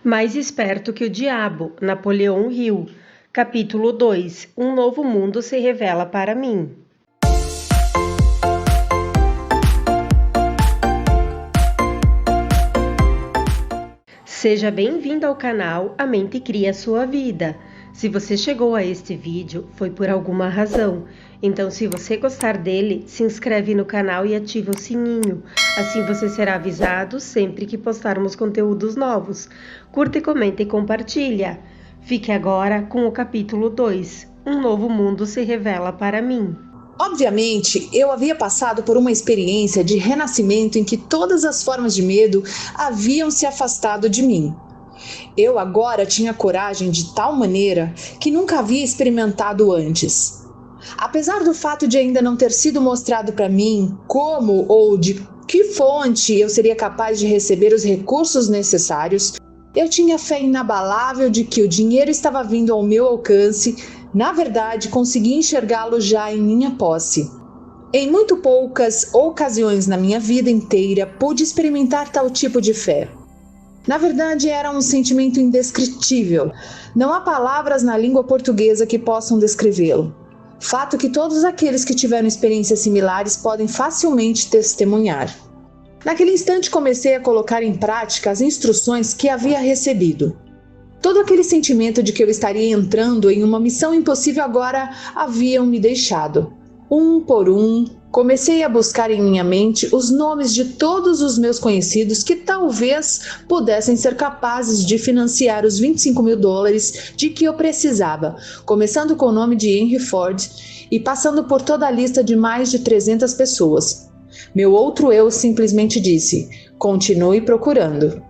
Mais esperto que o diabo, Napoleão Hill. Capítulo 2. Um novo mundo se revela para mim. Seja bem-vindo ao canal A Mente Cria Sua Vida. Se você chegou a este vídeo, foi por alguma razão. Então, se você gostar dele, se inscreve no canal e ativa o sininho. Assim você será avisado sempre que postarmos conteúdos novos. Curta, comenta e compartilha. Fique agora com o capítulo 2. Um novo mundo se revela para mim. Obviamente, eu havia passado por uma experiência de renascimento em que todas as formas de medo haviam se afastado de mim. Eu agora tinha coragem de tal maneira que nunca havia experimentado antes. Apesar do fato de ainda não ter sido mostrado para mim como ou de que fonte eu seria capaz de receber os recursos necessários, eu tinha fé inabalável de que o dinheiro estava vindo ao meu alcance. Na verdade, consegui enxergá-lo já em minha posse. Em muito poucas ocasiões na minha vida inteira, pude experimentar tal tipo de fé. Na verdade, era um sentimento indescritível. Não há palavras na língua portuguesa que possam descrevê-lo. Fato que todos aqueles que tiveram experiências similares podem facilmente testemunhar. Naquele instante comecei a colocar em prática as instruções que havia recebido. Todo aquele sentimento de que eu estaria entrando em uma missão impossível agora haviam me deixado. Um por um, comecei a buscar em minha mente os nomes de todos os meus conhecidos que talvez pudessem ser capazes de financiar os $25.000 de que eu precisava, começando com o nome de Henry Ford e passando por toda a lista de mais de 300 pessoas. Meu outro eu simplesmente disse: continue procurando.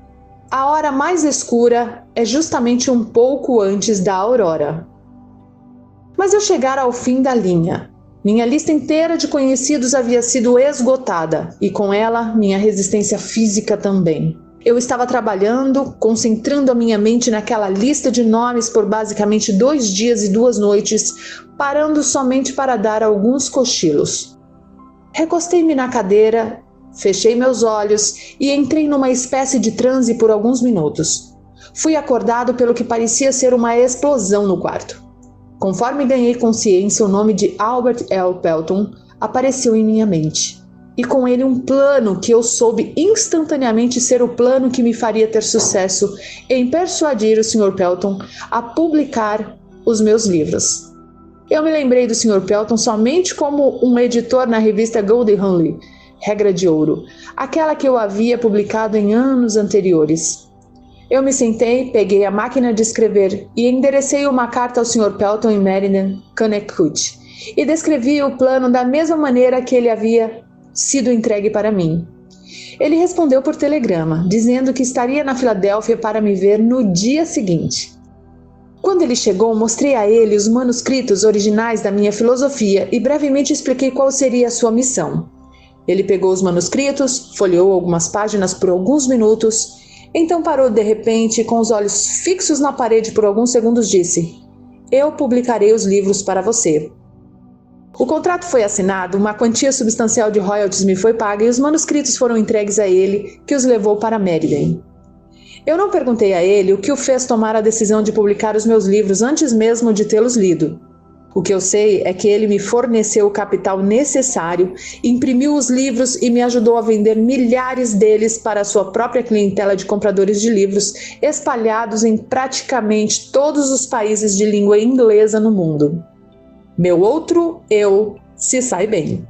A hora mais escura é justamente um pouco antes da aurora. Mas eu chegara ao fim da linha. Minha lista inteira de conhecidos havia sido esgotada e com ela minha resistência física também. Eu estava trabalhando, concentrando a minha mente naquela lista de nomes por basicamente 2 dias e 2 noites, parando somente para dar alguns cochilos. Recostei-me na cadeira, fechei meus olhos e entrei numa espécie de transe por alguns minutos. Fui acordado pelo que parecia ser uma explosão no quarto. Conforme ganhei consciência, o nome de Albert L. Pelton apareceu em minha mente. E com ele um plano que eu soube instantaneamente ser o plano que me faria ter sucesso em persuadir o Sr. Pelton a publicar os meus livros. Eu me lembrei do Sr. Pelton somente como um editor na revista Goldie Hunley, Regra de Ouro, aquela que eu havia publicado em anos anteriores. Eu me sentei, peguei a máquina de escrever e enderecei uma carta ao Sr. Pelton em Meriden, Connecticut, e descrevi o plano da mesma maneira que ele havia sido entregue para mim. Ele respondeu por telegrama, dizendo que estaria na Filadélfia para me ver no dia seguinte. Quando ele chegou, mostrei a ele os manuscritos originais da minha filosofia e brevemente expliquei qual seria a sua missão. Ele pegou os manuscritos, folheou algumas páginas por alguns minutos, então parou de repente e com os olhos fixos na parede por alguns segundos disse: eu publicarei os livros para você. O contrato foi assinado, uma quantia substancial de royalties me foi paga e os manuscritos foram entregues a ele, que os levou para Meriden. Eu não perguntei a ele o que o fez tomar a decisão de publicar os meus livros antes mesmo de tê-los lido. O que eu sei é que ele me forneceu o capital necessário, imprimiu os livros e me ajudou a vender milhares deles para a sua própria clientela de compradores de livros, espalhados em praticamente todos os países de língua inglesa no mundo. Meu outro eu se sai bem.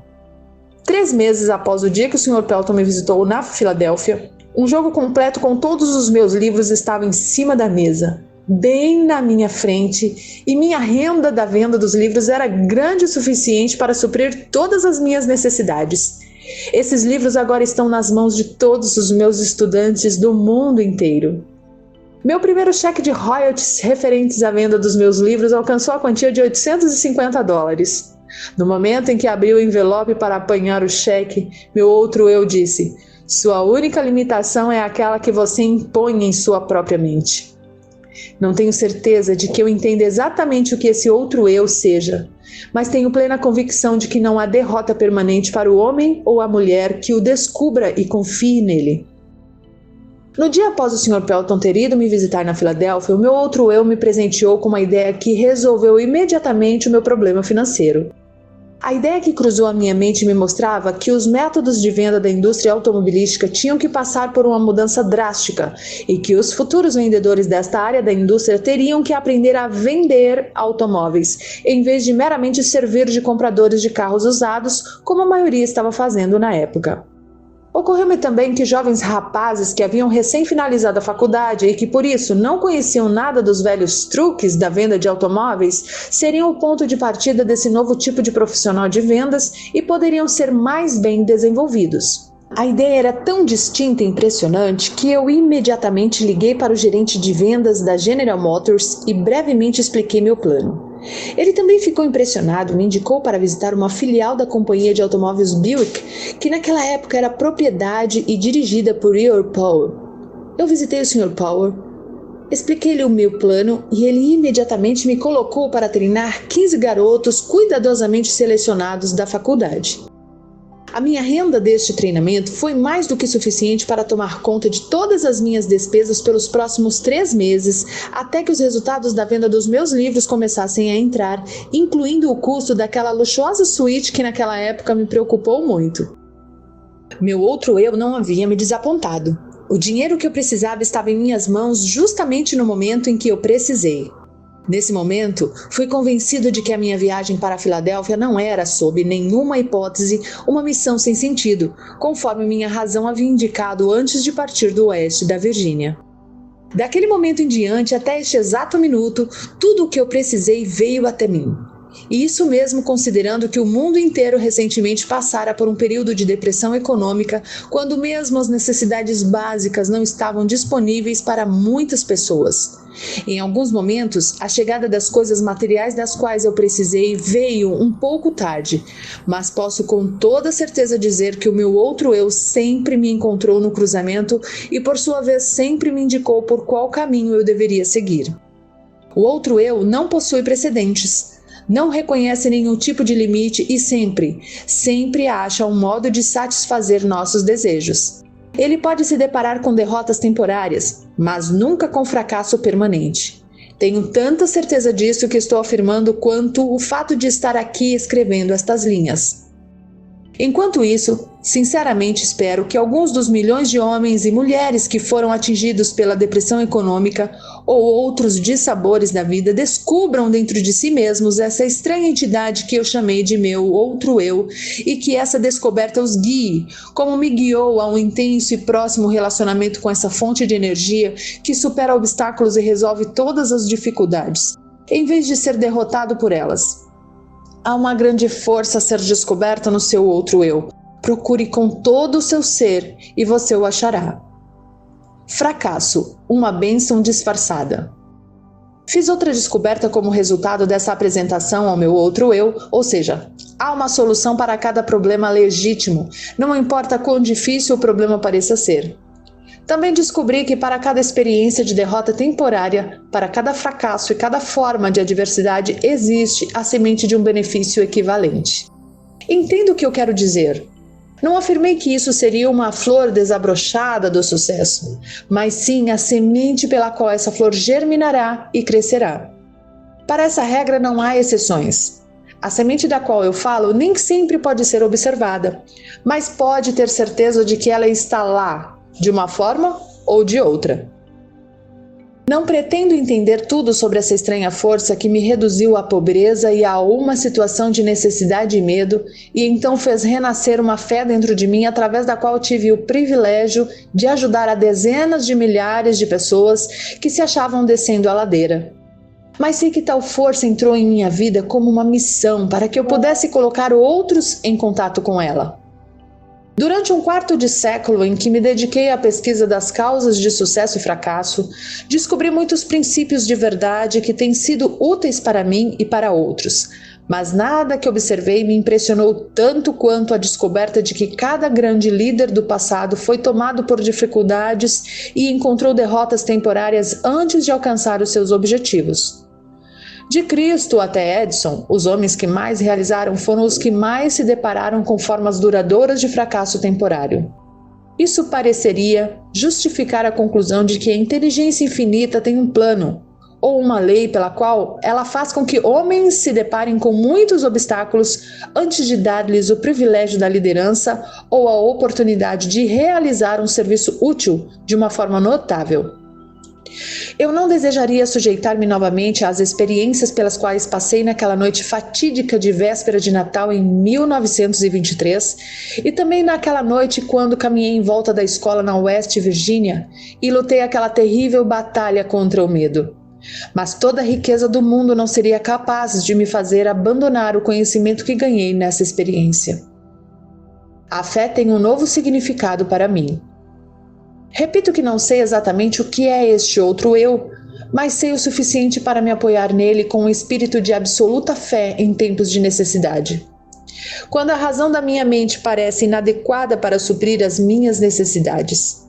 3 meses após o dia que o Sr. Pelton me visitou na Filadélfia, um jogo completo com todos os meus livros estava em cima da mesa, bem na minha frente, e minha renda da venda dos livros era grande o suficiente para suprir todas as minhas necessidades. Esses livros agora estão nas mãos de todos os meus estudantes do mundo inteiro. Meu primeiro cheque de royalties referentes à venda dos meus livros alcançou a quantia de $850. No momento em que abri o envelope para apanhar o cheque, meu outro eu disse: sua única limitação é aquela que você impõe em sua própria mente. Não tenho certeza de que eu entenda exatamente o que esse outro eu seja, mas tenho plena convicção de que não há derrota permanente para o homem ou a mulher que o descubra e confie nele. No dia após o Sr. Pelton ter ido me visitar na Filadélfia, o meu outro eu me presenteou com uma ideia que resolveu imediatamente o meu problema financeiro. A ideia que cruzou a minha mente me mostrava que os métodos de venda da indústria automobilística tinham que passar por uma mudança drástica e que os futuros vendedores desta área da indústria teriam que aprender a vender automóveis, em vez de meramente servir de compradores de carros usados, como a maioria estava fazendo na época. Ocorreu-me também que jovens rapazes que haviam recém-finalizado a faculdade e que por isso não conheciam nada dos velhos truques da venda de automóveis seriam o ponto de partida desse novo tipo de profissional de vendas e poderiam ser mais bem desenvolvidos. A ideia era tão distinta e impressionante que eu imediatamente liguei para o gerente de vendas da General Motors e brevemente expliquei meu plano. Ele também ficou impressionado e me indicou para visitar uma filial da companhia de automóveis Buick, que naquela época era propriedade e dirigida por Earl Powell. Eu visitei o Sr. Powell, expliquei-lhe o meu plano e ele imediatamente me colocou para treinar 15 garotos cuidadosamente selecionados da faculdade. A minha renda deste treinamento foi mais do que suficiente para tomar conta de todas as minhas despesas pelos próximos 3 meses, até que os resultados da venda dos meus livros começassem a entrar, incluindo o custo daquela luxuosa suíte que naquela época me preocupou muito. Meu outro eu não havia me desapontado. O dinheiro que eu precisava estava em minhas mãos justamente no momento em que eu precisei. Nesse momento, fui convencido de que a minha viagem para a Filadélfia não era, sob nenhuma hipótese, uma missão sem sentido, conforme minha razão havia indicado antes de partir do oeste da Virgínia. Daquele momento em diante, até este exato minuto, tudo o que eu precisei veio até mim. E isso mesmo considerando que o mundo inteiro recentemente passara por um período de depressão econômica, quando mesmo as necessidades básicas não estavam disponíveis para muitas pessoas. Em alguns momentos, a chegada das coisas materiais das quais eu precisei veio um pouco tarde, mas posso com toda certeza dizer que o meu outro eu sempre me encontrou no cruzamento e por sua vez sempre me indicou por qual caminho eu deveria seguir. O outro eu não possui precedentes. Não reconhece nenhum tipo de limite e sempre acha um modo de satisfazer nossos desejos. Ele pode se deparar com derrotas temporárias, mas nunca com fracasso permanente. Tenho tanta certeza disso que estou afirmando quanto o fato de estar aqui escrevendo estas linhas. Enquanto isso, sinceramente espero que alguns dos milhões de homens e mulheres que foram atingidos pela depressão econômica ou outros dissabores da vida descubram dentro de si mesmos essa estranha entidade que eu chamei de meu outro eu e que essa descoberta os guie, como me guiou a um intenso e próximo relacionamento com essa fonte de energia que supera obstáculos e resolve todas as dificuldades, em vez de ser derrotado por elas. Há uma grande força a ser descoberta no seu outro eu. Procure com todo o seu ser e você o achará. Fracasso, uma bênção disfarçada. Fiz outra descoberta como resultado dessa apresentação ao meu outro eu, ou seja, há uma solução para cada problema legítimo, não importa quão difícil o problema pareça ser. Também descobri que para cada experiência de derrota temporária, para cada fracasso e cada forma de adversidade, existe a semente de um benefício equivalente. Entendo o que eu quero dizer. Não afirmei que isso seria uma flor desabrochada do sucesso, mas sim a semente pela qual essa flor germinará e crescerá. Para essa regra não há exceções. A semente da qual eu falo nem sempre pode ser observada, mas pode ter certeza de que ela está lá, de uma forma ou de outra. Não pretendo entender tudo sobre essa estranha força que me reduziu à pobreza e a uma situação de necessidade e medo, e então fez renascer uma fé dentro de mim através da qual tive o privilégio de ajudar a dezenas de milhares de pessoas que se achavam descendo a ladeira. Mas sei que tal força entrou em minha vida como uma missão para que eu pudesse colocar outros em contato com ela. Durante um quarto de século em que me dediquei à pesquisa das causas de sucesso e fracasso, descobri muitos princípios de verdade que têm sido úteis para mim e para outros, mas nada que observei me impressionou tanto quanto a descoberta de que cada grande líder do passado foi tomado por dificuldades e encontrou derrotas temporárias antes de alcançar os seus objetivos. De Cristo até Edison, os homens que mais realizaram foram os que mais se depararam com formas duradouras de fracasso temporário. Isso pareceria justificar a conclusão de que a inteligência infinita tem um plano, ou uma lei pela qual ela faz com que homens se deparem com muitos obstáculos antes de dar-lhes o privilégio da liderança ou a oportunidade de realizar um serviço útil de uma forma notável. Eu não desejaria sujeitar-me novamente às experiências pelas quais passei naquela noite fatídica de véspera de Natal em 1923 e também naquela noite quando caminhei em volta da escola na West Virginia e lutei aquela terrível batalha contra o medo. Mas toda a riqueza do mundo não seria capaz de me fazer abandonar o conhecimento que ganhei nessa experiência. A fé tem um novo significado para mim. Repito que não sei exatamente o que é este outro eu, mas sei o suficiente para me apoiar nele com um espírito de absoluta fé em tempos de necessidade. Quando a razão da minha mente parece inadequada para suprir as minhas necessidades.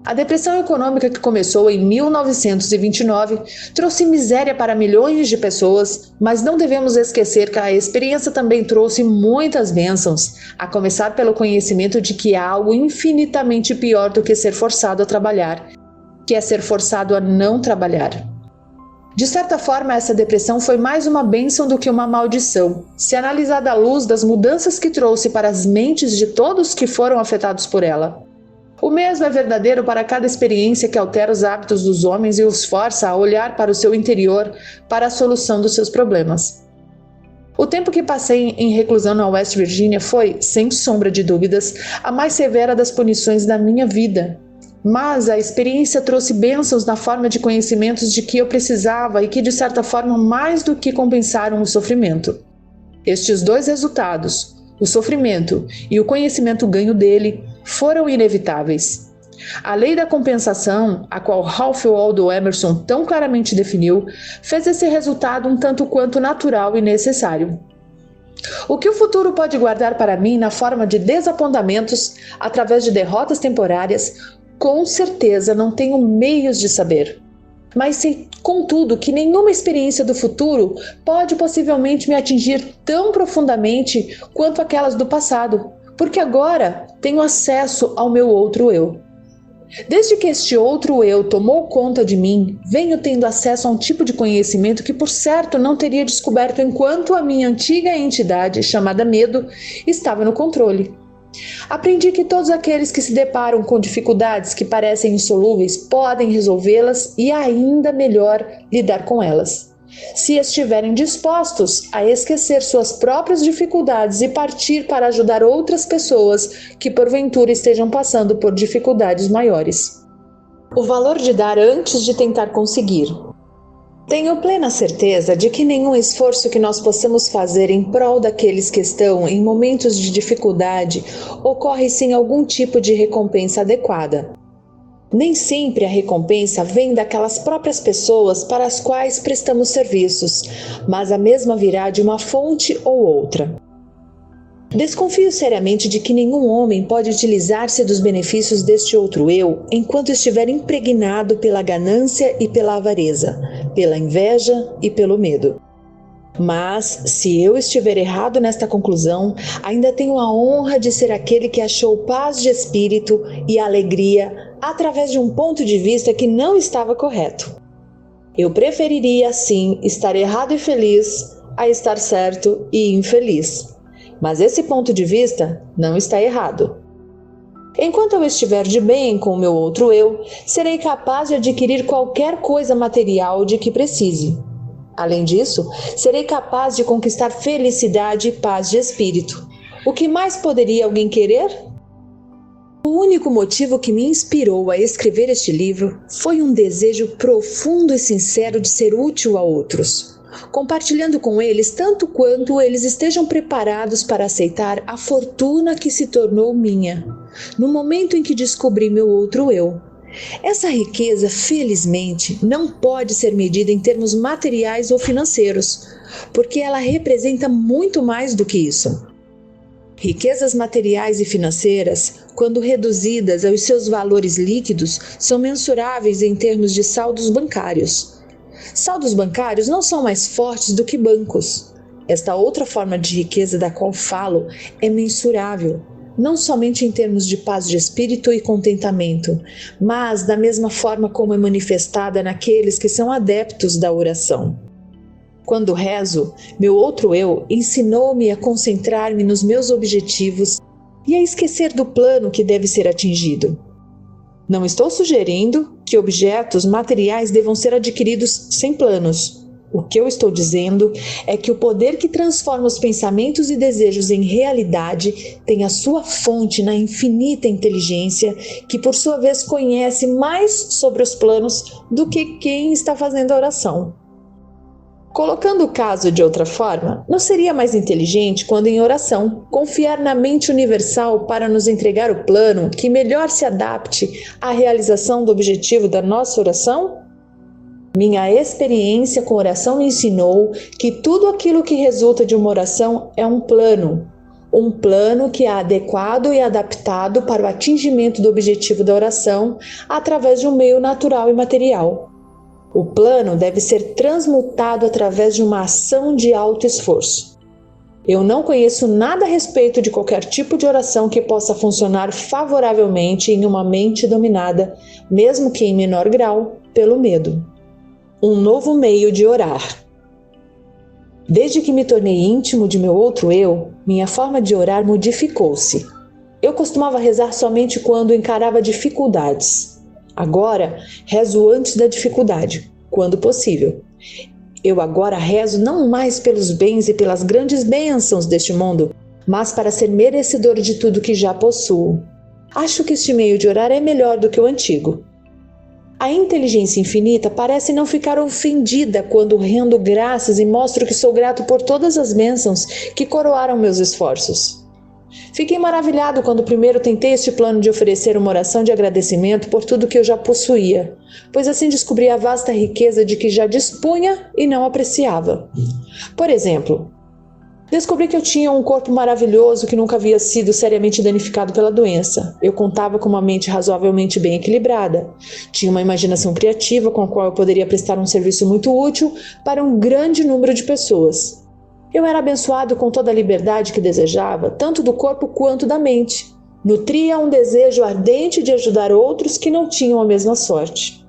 A depressão econômica que começou em 1929 trouxe miséria para milhões de pessoas, mas não devemos esquecer que a experiência também trouxe muitas bênçãos, a começar pelo conhecimento de que há algo infinitamente pior do que ser forçado a trabalhar, que é ser forçado a não trabalhar. De certa forma, essa depressão foi mais uma bênção do que uma maldição, se analisada à luz das mudanças que trouxe para as mentes de todos que foram afetados por ela. O mesmo é verdadeiro para cada experiência que altera os hábitos dos homens e os força a olhar para o seu interior para a solução dos seus problemas. O tempo que passei em reclusão na West Virginia foi, sem sombra de dúvidas, a mais severa das punições da minha vida. Mas a experiência trouxe bênçãos na forma de conhecimentos de que eu precisava e que, de certa forma, mais do que compensaram o sofrimento. Estes dois resultados, o sofrimento e o conhecimento ganho dele, foram inevitáveis. A lei da compensação, a qual Ralph Waldo Emerson tão claramente definiu, fez esse resultado um tanto quanto natural e necessário. O que o futuro pode guardar para mim na forma de desapontamentos, através de derrotas temporárias, com certeza não tenho meios de saber. Mas sei, contudo, que nenhuma experiência do futuro pode possivelmente me atingir tão profundamente quanto aquelas do passado, porque agora tenho acesso ao meu outro eu. Desde que este outro eu tomou conta de mim, venho tendo acesso a um tipo de conhecimento que, por certo, não teria descoberto enquanto a minha antiga entidade, chamada medo, estava no controle. Aprendi que todos aqueles que se deparam com dificuldades que parecem insolúveis podem resolvê-las e, ainda melhor, lidar com elas, se estiverem dispostos a esquecer suas próprias dificuldades e partir para ajudar outras pessoas que porventura estejam passando por dificuldades maiores. O valor de dar antes de tentar conseguir. Tenho plena certeza de que nenhum esforço que nós possamos fazer em prol daqueles que estão em momentos de dificuldade ocorre sem algum tipo de recompensa adequada. Nem sempre a recompensa vem daquelas próprias pessoas para as quais prestamos serviços, mas a mesma virá de uma fonte ou outra. Desconfio seriamente de que nenhum homem pode utilizar-se dos benefícios deste outro eu enquanto estiver impregnado pela ganância e pela avareza, pela inveja e pelo medo. Mas, se eu estiver errado nesta conclusão, ainda tenho a honra de ser aquele que achou paz de espírito e alegria através de um ponto de vista que não estava correto. Eu preferiria, sim, estar errado e feliz a estar certo e infeliz. Mas esse ponto de vista não está errado. Enquanto eu estiver de bem com o meu outro eu, serei capaz de adquirir qualquer coisa material de que precise. Além disso, serei capaz de conquistar felicidade e paz de espírito. O que mais poderia alguém querer? O único motivo que me inspirou a escrever este livro foi um desejo profundo e sincero de ser útil a outros, compartilhando com eles tanto quanto eles estejam preparados para aceitar a fortuna que se tornou minha, no momento em que descobri meu outro eu. Essa riqueza, felizmente, não pode ser medida em termos materiais ou financeiros, porque ela representa muito mais do que isso. Riquezas materiais e financeiras, quando reduzidas aos seus valores líquidos, são mensuráveis em termos de saldos bancários. Saldos bancários não são mais fortes do que bancos. Esta outra forma de riqueza da qual falo é mensurável. não somente em termos de paz de espírito e contentamento, mas da mesma forma como é manifestada naqueles que são adeptos da oração. Quando rezo, meu outro eu ensinou-me a concentrar-me nos meus objetivos e a esquecer do plano que deve ser atingido. Não estou sugerindo que objetos materiais devam ser adquiridos sem planos. O que eu estou dizendo é que o poder que transforma os pensamentos e desejos em realidade tem a sua fonte na infinita inteligência que, por sua vez, conhece mais sobre os planos do que quem está fazendo a oração. Colocando o caso de outra forma, não seria mais inteligente quando em oração confiar na mente universal para nos entregar o plano que melhor se adapte à realização do objetivo da nossa oração? Minha experiência com oração me ensinou que tudo aquilo que resulta de uma oração é um plano que é adequado e adaptado para o atingimento do objetivo da oração através de um meio natural e material. O plano deve ser transmutado através de uma ação de alto esforço. Eu não conheço nada a respeito de qualquer tipo de oração que possa funcionar favoravelmente em uma mente dominada, mesmo que em menor grau, pelo medo. Um novo meio de orar. Desde que me tornei íntimo de meu outro eu, minha forma de orar modificou-se. Eu costumava rezar somente quando encarava dificuldades. Agora, rezo antes da dificuldade, quando possível. Eu agora rezo não mais pelos bens e pelas grandes bênçãos deste mundo, mas para ser merecedor de tudo que já possuo. Acho que este meio de orar é melhor do que o antigo. A inteligência infinita parece não ficar ofendida quando rendo graças e mostro que sou grato por todas as bênçãos que coroaram meus esforços. Fiquei maravilhado quando primeiro tentei este plano de oferecer uma oração de agradecimento por tudo que eu já possuía, pois assim descobri a vasta riqueza de que já dispunha e não apreciava. Por exemplo, descobri que eu tinha um corpo maravilhoso que nunca havia sido seriamente danificado pela doença. Eu contava com uma mente razoavelmente bem equilibrada. Tinha uma imaginação criativa com a qual eu poderia prestar um serviço muito útil para um grande número de pessoas. Eu era abençoado com toda a liberdade que desejava, tanto do corpo quanto da mente. Nutria um desejo ardente de ajudar outros que não tinham a mesma sorte.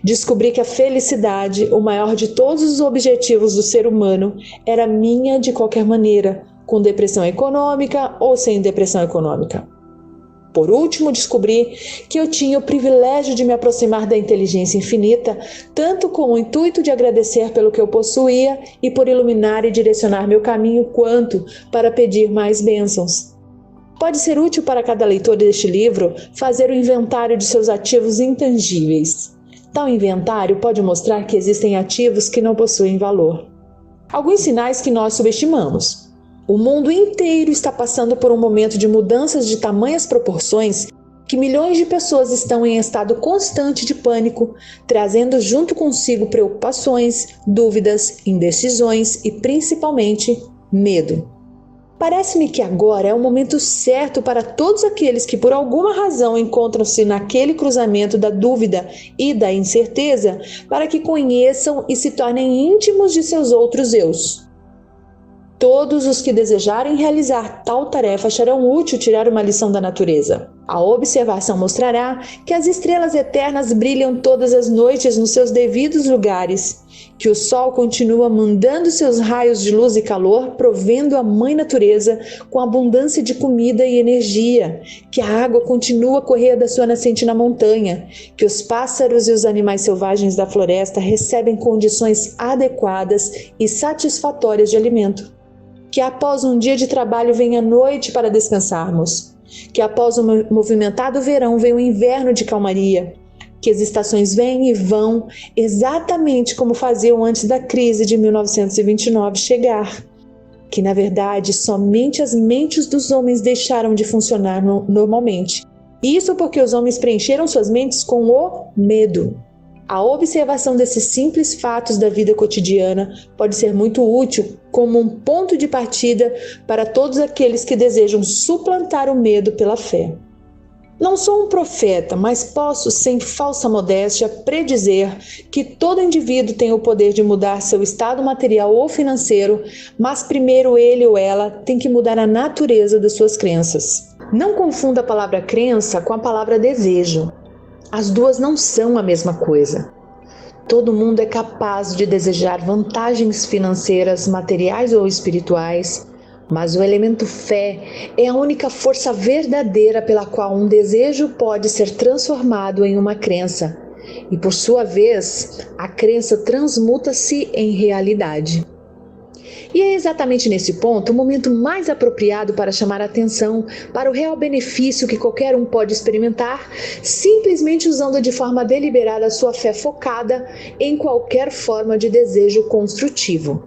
Descobri que a felicidade, o maior de todos os objetivos do ser humano, era minha de qualquer maneira, com depressão econômica ou sem depressão econômica. Por último, descobri que eu tinha o privilégio de me aproximar da inteligência infinita, tanto com o intuito de agradecer pelo que eu possuía e por iluminar e direcionar meu caminho, quanto para pedir mais bênçãos. Pode ser útil para cada leitor deste livro fazer o inventário de seus ativos intangíveis. Tal inventário pode mostrar que existem ativos que não possuem valor. Alguns sinais que nós subestimamos. O mundo inteiro está passando por um momento de mudanças de tamanhas proporções que milhões de pessoas estão em estado constante de pânico, trazendo junto consigo preocupações, dúvidas, indecisões e, principalmente, medo. Parece-me que agora é o momento certo para todos aqueles que por alguma razão encontram-se naquele cruzamento da dúvida e da incerteza, para que conheçam e se tornem íntimos de seus outros eus. Todos os que desejarem realizar tal tarefa acharão útil tirar uma lição da natureza. A observação mostrará que as estrelas eternas brilham todas as noites nos seus devidos lugares, que o sol continua mandando seus raios de luz e calor, provendo a mãe natureza com abundância de comida e energia, que a água continua a correr da sua nascente na montanha, que os pássaros e os animais selvagens da floresta recebem condições adequadas e satisfatórias de alimento, que após um dia de trabalho vem a noite para descansarmos, que após um movimentado verão vem o inverno de calmaria, que as estações vêm e vão exatamente como faziam antes da crise de 1929 chegar, que na verdade somente as mentes dos homens deixaram de funcionar normalmente. Isso porque os homens preencheram suas mentes com o medo. A observação desses simples fatos da vida cotidiana pode ser muito útil como um ponto de partida para todos aqueles que desejam suplantar o medo pela fé. Não sou um profeta, mas posso, sem falsa modéstia, predizer que todo indivíduo tem o poder de mudar seu estado material ou financeiro, mas primeiro ele ou ela tem que mudar a natureza das suas crenças. Não confunda a palavra crença com a palavra desejo. As duas não são a mesma coisa. Todo mundo é capaz de desejar vantagens financeiras, materiais ou espirituais, mas o elemento fé é a única força verdadeira pela qual um desejo pode ser transformado em uma crença. E por sua vez, a crença transmuta-se em realidade. E é exatamente nesse ponto o momento mais apropriado para chamar a atenção para o real benefício que qualquer um pode experimentar, simplesmente usando de forma deliberada a sua fé focada em qualquer forma de desejo construtivo.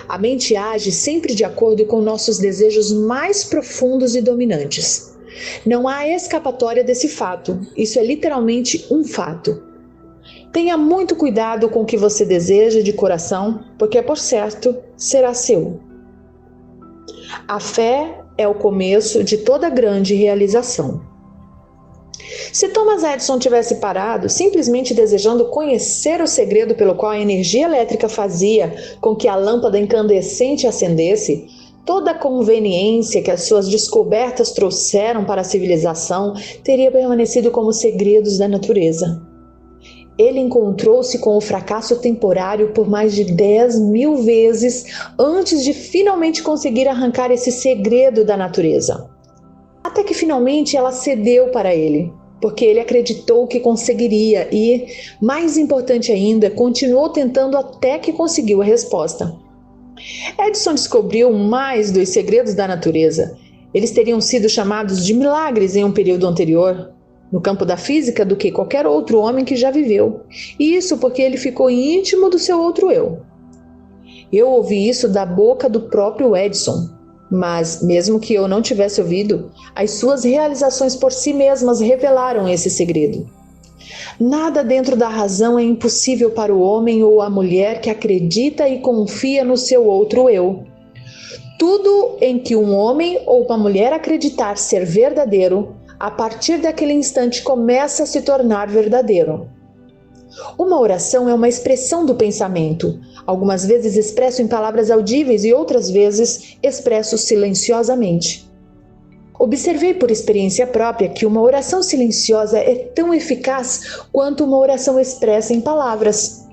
A mente age sempre de acordo com nossos desejos mais profundos e dominantes. Não há escapatória desse fato, isso é literalmente um fato. Tenha muito cuidado com o que você deseja de coração, porque, por certo, será seu. A fé é o começo de toda grande realização. Se Thomas Edison tivesse parado, simplesmente desejando conhecer o segredo pelo qual a energia elétrica fazia com que a lâmpada incandescente acendesse, toda a conveniência que as suas descobertas trouxeram para a civilização teria permanecido como segredos da natureza. Ele encontrou-se com o fracasso temporário por mais de 10.000 vezes antes de finalmente conseguir arrancar esse segredo da natureza. Até que finalmente ela cedeu para ele, porque ele acreditou que conseguiria e, mais importante ainda, continuou tentando até que conseguiu a resposta. Edison descobriu mais dos segredos da natureza. Eles teriam sido chamados de milagres em um período anterior, no campo da física, do que qualquer outro homem que já viveu. E isso porque ele ficou íntimo do seu outro eu. Eu ouvi isso da boca do próprio Edison, mas mesmo que eu não tivesse ouvido, as suas realizações por si mesmas revelaram esse segredo. Nada dentro da razão é impossível para o homem ou a mulher que acredita e confia no seu outro eu. Tudo em que um homem ou uma mulher acreditar ser verdadeiro, a partir daquele instante começa a se tornar verdadeiro. Uma oração é uma expressão do pensamento, algumas vezes expresso em palavras audíveis e outras vezes expresso silenciosamente. Observei por experiência própria que uma oração silenciosa é tão eficaz quanto uma oração expressa em palavras.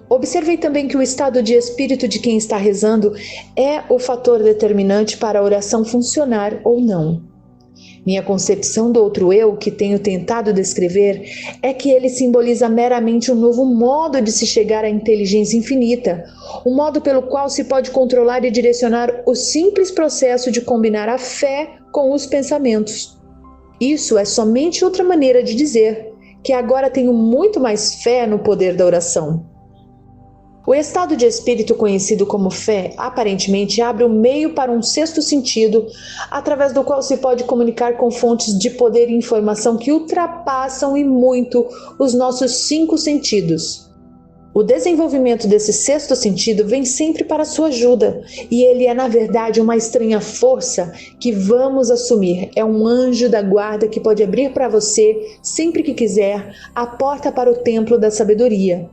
Observei também que o estado de espírito de quem está rezando é o fator determinante para a oração funcionar ou não. Minha concepção do outro eu, que tenho tentado descrever, é que ele simboliza meramente um novo modo de se chegar à inteligência infinita, um modo pelo qual se pode controlar e direcionar o simples processo de combinar a fé com os pensamentos. Isso é somente outra maneira de dizer que agora tenho muito mais fé no poder da oração. O estado de espírito conhecido como fé, aparentemente abre o meio para um sexto sentido, através do qual se pode comunicar com fontes de poder e informação que ultrapassam e muito os nossos 5 sentidos. O desenvolvimento desse sexto sentido vem sempre para sua ajuda, e ele é, na verdade, uma estranha força que vamos assumir. É um anjo da guarda que pode abrir para você, sempre que quiser, a porta para o templo da sabedoria.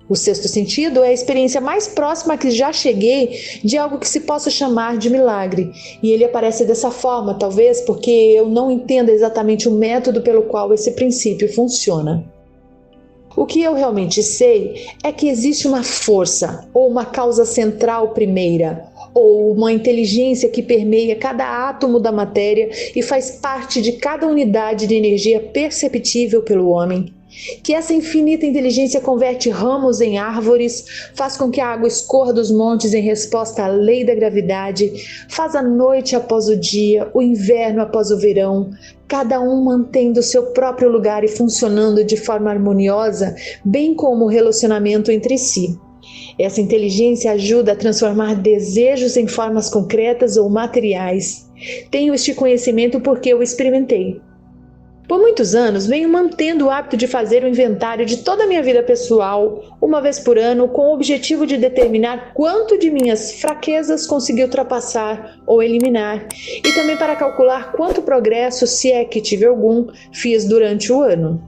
O sexto sentido é a experiência mais próxima a que já cheguei de algo que se possa chamar de milagre. E ele aparece dessa forma, talvez porque eu não entenda exatamente o método pelo qual esse princípio funciona. O que eu realmente sei é que existe uma força, ou uma causa central primeira, ou uma inteligência que permeia cada átomo da matéria e faz parte de cada unidade de energia perceptível pelo homem. Que essa infinita inteligência converte ramos em árvores, faz com que a água escorra dos montes em resposta à lei da gravidade, faz a noite após o dia, o inverno após o verão, cada um mantendo seu próprio lugar e funcionando de forma harmoniosa, bem como o relacionamento entre si. Essa inteligência ajuda a transformar desejos em formas concretas ou materiais. Tenho este conhecimento porque eu experimentei. Por muitos anos, venho mantendo o hábito de fazer o inventário de toda a minha vida pessoal, uma vez por ano, com o objetivo de determinar quanto de minhas fraquezas consegui ultrapassar ou eliminar, e também para calcular quanto progresso, se é que tive algum, fiz durante o ano.